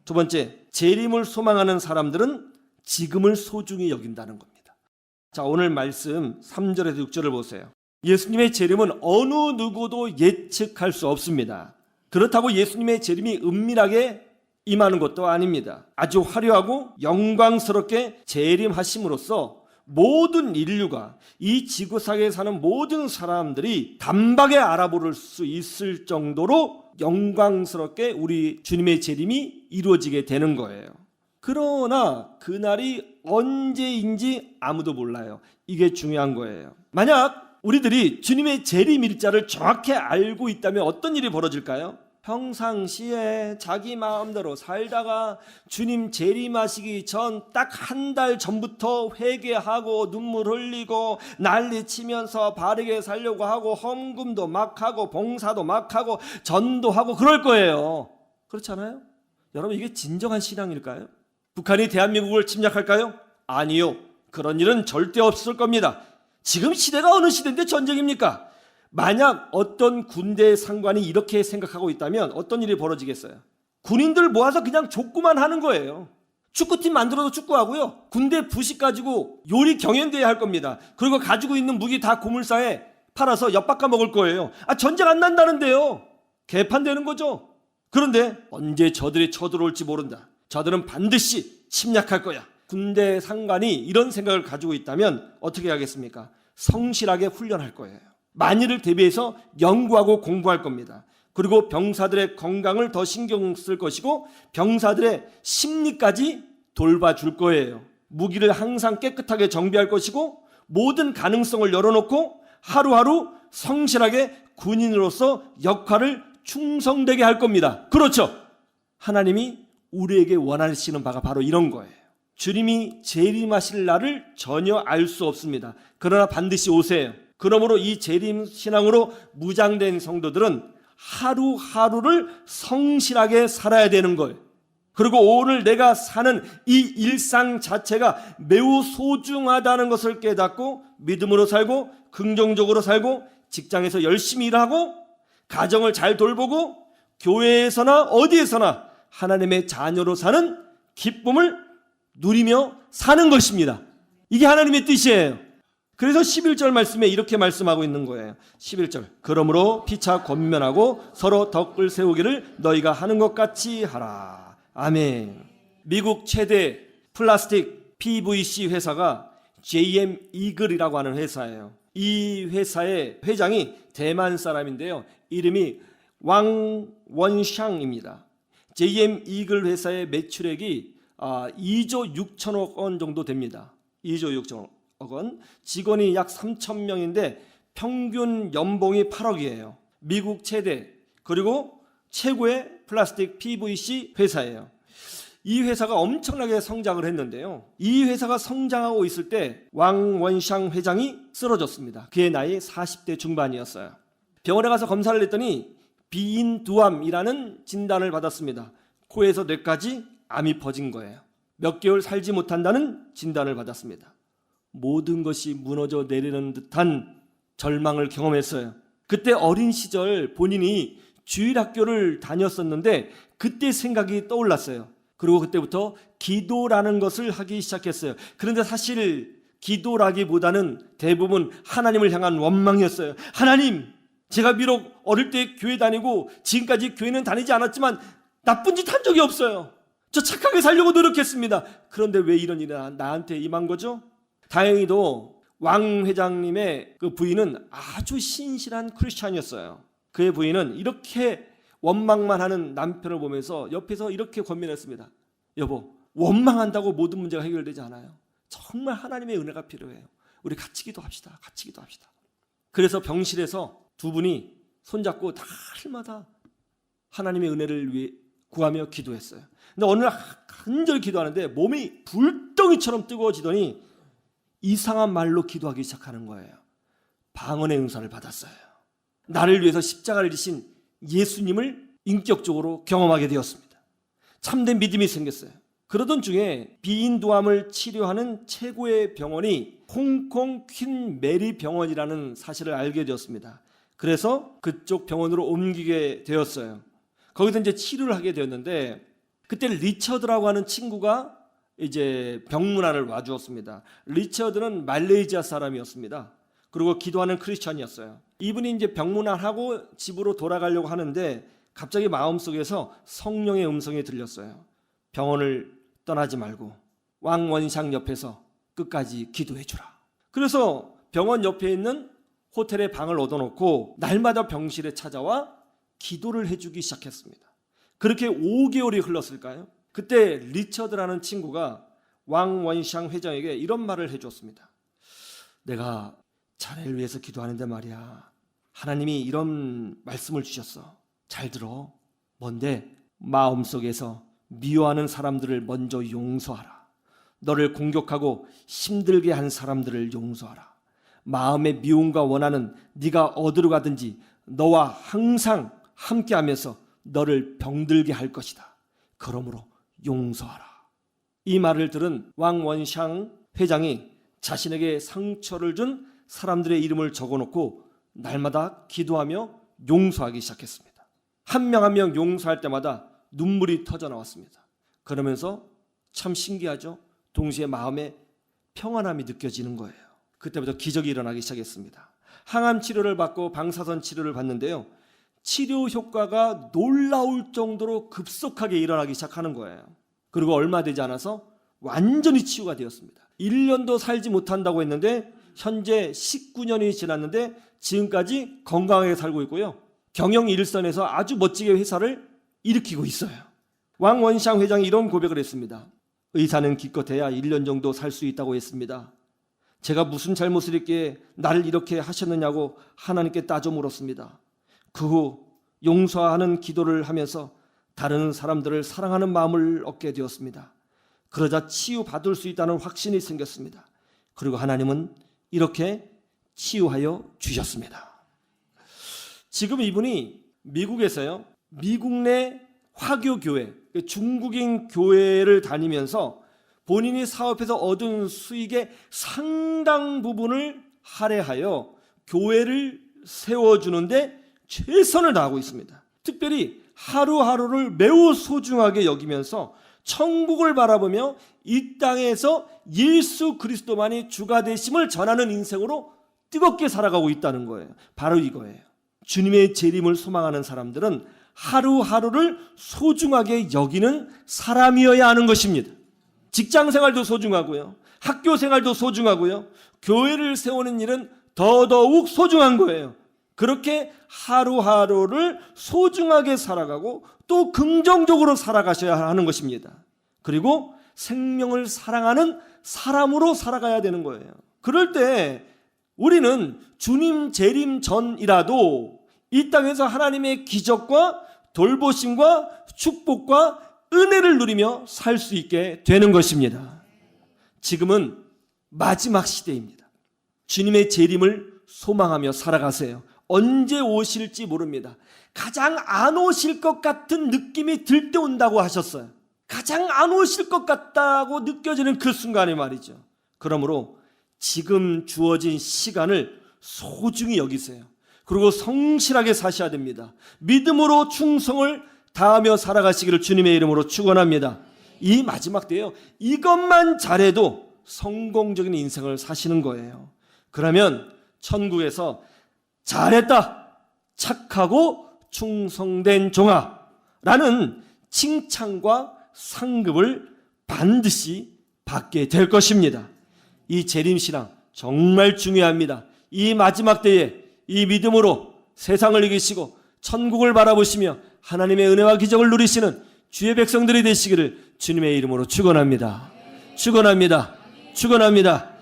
두 번째, 재림을 소망하는 사람들은 지금을 소중히 여긴다는 겁니다. 자, 오늘 말씀 3절에서 6절을 보세요. 예수님의 재림은 어느 누구도 예측할 수 없습니다. 그렇다고 예수님의 재림이 은밀하게 임하는 것도 아닙니다. 아주 화려하고 영광스럽게 재림하심으로써 모든 인류가, 이 지구상에 사는 모든 사람들이 단박에 알아볼 수 있을 정도로 영광스럽게 우리 주님의 재림이 이루어지게 되는 거예요. 그러나 그날이 언제인지 아무도 몰라요. 이게 중요한 거예요. 만약 우리들이 주님의 재림 일자를 정확히 알고 있다면 어떤 일이 벌어질까요? 평상시에 자기 마음대로 살다가 주님 재림하시기 전 딱 한 달 전부터 회개하고 눈물 흘리고 난리치면서 바르게 살려고 하고 헌금도 막 하고 봉사도 막 하고 전도하고 그럴 거예요. 그렇지 않아요? 여러분, 이게 진정한 신앙일까요? 북한이 대한민국을 침략할까요? 아니요. 그런 일은 절대 없을 겁니다. 지금 시대가 어느 시대인데 전쟁입니까? 만약 어떤 군대 상관이 이렇게 생각하고 있다면 어떤 일이 벌어지겠어요? 군인들 모아서 그냥 족구만 하는 거예요. 축구팀 만들어도 축구하고요. 군대 부식 가지고 요리 경연대회 할 겁니다. 그리고 가지고 있는 무기 다 고물상에 팔아서 엿바꿔 먹을 거예요. 전쟁 안 난다는데요. 개판되는 거죠. 그런데 언제 저들이 쳐들어올지 모른다. 저들은 반드시 침략할 거야. 군대 상관이 이런 생각을 가지고 있다면 어떻게 하겠습니까? 성실하게 훈련할 거예요. 만일을 대비해서 연구하고 공부할 겁니다. 그리고 병사들의 건강을 더 신경 쓸 것이고 병사들의 심리까지 돌봐줄 거예요. 무기를 항상 깨끗하게 정비할 것이고 모든 가능성을 열어놓고 하루하루 성실하게 군인으로서 역할을 충성되게 할 겁니다. 그렇죠? 하나님이 우리에게 원하시는 바가 바로 이런 거예요. 주님이 재림하실 날을 전혀 알 수 없습니다. 그러나 반드시 오세요. 그러므로 이 재림 신앙으로 무장된 성도들은 하루하루를 성실하게 살아야 되는 거예요. 그리고 오늘 내가 사는 이 일상 자체가 매우 소중하다는 것을 깨닫고 믿음으로 살고 긍정적으로 살고 직장에서 열심히 일하고 가정을 잘 돌보고 교회에서나 어디에서나 하나님의 자녀로 사는 기쁨을 누리며 사는 것입니다. 이게 하나님의 뜻이에요. 그래서 11절 말씀에 이렇게 말씀하고 있는 거예요. 11절. 그러므로 피차 권면하고 서로 덕을 세우기를 너희가 하는 것 같이 하라. 아멘. 미국 최대 플라스틱 PVC 회사가 JM 이글이라고 하는 회사예요. 이 회사의 회장이 대만 사람인데요. 이름이 왕원샹입니다. JM 이글 회사의 매출액이 2조 6천억 원 정도 됩니다. 2조 6천억 원. 직원이 약 3천 명인데 평균 연봉이 8억이에요. 미국 최대 그리고 최고의 플라스틱 PVC 회사예요. 이 회사가 엄청나게 성장을 했는데요. 이 회사가 성장하고 있을 때 왕원샹 회장이 쓰러졌습니다. 그의 나이 40대 중반이었어요. 병원에 가서 검사를 했더니 비인두암이라는 진단을 받았습니다. 코에서 뇌까지 암이 퍼진 거예요. 몇 개월 살지 못한다는 진단을 받았습니다. 모든 것이 무너져 내리는 듯한 절망을 경험했어요. 그때 어린 시절 본인이 주일학교를 다녔었는데 그때 생각이 떠올랐어요. 그리고 그때부터 기도라는 것을 하기 시작했어요. 그런데 사실 기도라기보다는 대부분 하나님을 향한 원망이었어요. 하나님, 제가 비록 어릴 때 교회 다니고 지금까지 교회는 다니지 않았지만 나쁜 짓 한 적이 없어요. 저 착하게 살려고 노력했습니다. 그런데 왜 이런 일이 나한테 임한 거죠? 다행히도 왕 회장님의 그 부인은 아주 신실한 크리스찬이었어요. 그의 부인은 이렇게 원망만 하는 남편을 보면서 옆에서 이렇게 권면했습니다. 여보, 원망한다고 모든 문제가 해결되지 않아요. 정말 하나님의 은혜가 필요해요. 우리 같이 기도합시다. 같이 기도합시다. 그래서 병실에서 두 분이 손잡고 날마다 하나님의 은혜를 위해 구하며 기도했어요. 근데 어느 날 간절히 기도하는데 몸이 불덩이처럼 뜨거워지더니 이상한 말로 기도하기 시작하는 거예요. 방언의 은사를 받았어요. 나를 위해서 십자가를 지신 예수님을 인격적으로 경험하게 되었습니다. 참된 믿음이 생겼어요. 그러던 중에 비인두암을 치료하는 최고의 병원이 홍콩 퀸 메리 병원이라는 사실을 알게 되었습니다. 그래서 그쪽 병원으로 옮기게 되었어요. 거기서 이제 치료를 하게 되었는데 그때 리처드라고 하는 친구가 이제 병문안을 와주었습니다. 리처드는 말레이시아 사람이었습니다. 그리고 기도하는 크리스천이었어요. 이분이 이제 병문안하고 집으로 돌아가려고 하는데 갑자기 마음속에서 성령의 음성이 들렸어요. 병원을 떠나지 말고 왕 원샹 옆에서 끝까지 기도해 주라. 그래서 병원 옆에 있는 호텔에 방을 얻어놓고 날마다 병실에 찾아와 기도를 해주기 시작했습니다. 그렇게 5개월이 흘렀을까요? 그때 리처드라는 친구가 왕 원샹 회장에게 이런 말을 해줬습니다. 내가 자네를 위해서 기도하는데 말이야, 하나님이 이런 말씀을 주셨어. 잘 들어. 뭔데? 마음속에서 미워하는 사람들을 먼저 용서하라. 너를 공격하고 힘들게 한 사람들을 용서하라. 마음의 미움과 원한은 네가 어디로 가든지 너와 항상 함께하면서 너를 병들게 할 것이다. 그러므로 용서하라. 이 말을 들은 왕 원샹 회장이 자신에게 상처를 준 사람들의 이름을 적어놓고 날마다 기도하며 용서하기 시작했습니다. 한 명 한 명 용서할 때마다 눈물이 터져 나왔습니다. 그러면서 참 신기하죠? 동시에 마음에 평안함이 느껴지는 거예요. 그때부터 기적이 일어나기 시작했습니다. 항암 치료를 받고 방사선 치료를 받는데요, 치료 효과가 놀라울 정도로 급속하게 일어나기 시작하는 거예요. 그리고 얼마 되지 않아서 완전히 치유가 되었습니다. 1년도 살지 못한다고 했는데 현재 19년이 지났는데 지금까지 건강하게 살고 있고요, 경영 일선에서 아주 멋지게 회사를 일으키고 있어요. 왕 원샹 회장이 이런 고백을 했습니다. 의사는 기껏해야 1년 정도 살 수 있다고 했습니다. 제가 무슨 잘못을 했기에 나를 이렇게 하셨느냐고 하나님께 따져 물었습니다. 그 후 용서하는 기도를 하면서 다른 사람들을 사랑하는 마음을 얻게 되었습니다. 그러자 치유받을 수 있다는 확신이 생겼습니다. 그리고 하나님은 이렇게 치유하여 주셨습니다. 지금 이분이 미국에서요, 미국 내 화교교회, 중국인 교회를 다니면서 본인이 사업해서 얻은 수익의 상당 부분을 할애하여 교회를 세워주는데 최선을 다하고 있습니다. 특별히 하루하루를 매우 소중하게 여기면서 천국을 바라보며 이 땅에서 예수 그리스도만이 주가 되심을 전하는 인생으로 뜨겁게 살아가고 있다는 거예요. 바로 이거예요. 주님의 재림을 소망하는 사람들은 하루하루를 소중하게 여기는 사람이어야 하는 것입니다. 직장 생활도 소중하고요, 학교 생활도 소중하고요, 교회를 세우는 일은 더더욱 소중한 거예요. 그렇게 하루하루를 소중하게 살아가고 또 긍정적으로 살아가셔야 하는 것입니다. 그리고 생명을 사랑하는 사람으로 살아가야 되는 거예요. 그럴 때 우리는 주님 재림 전이라도 이 땅에서 하나님의 기적과 돌보심과 축복과 은혜를 누리며 살 수 있게 되는 것입니다. 지금은 마지막 시대입니다. 주님의 재림을 소망하며 살아가세요. 언제 오실지 모릅니다. 가장 안 오실 것 같은 느낌이 들 때 온다고 하셨어요. 가장 안 오실 것 같다고 느껴지는 그 순간에 말이죠. 그러므로 지금 주어진 시간을 소중히 여기세요. 그리고 성실하게 사셔야 됩니다. 믿음으로 충성을 다하며 살아가시기를 주님의 이름으로 축원합니다. 이 마지막 때요, 이것만 잘해도 성공적인 인생을 사시는 거예요. 그러면 천국에서 잘했다, 착하고 충성된 종아 라는 칭찬과 상급을 반드시 받게 될 것입니다. 이 재림신앙 정말 중요합니다. 이 마지막 때에 이 믿음으로 세상을 이기시고 천국을 바라보시며 하나님의 은혜와 기적을 누리시는 주의 백성들이 되시기를 주님의 이름으로 축원합니다. 축원합니다. 축원합니다.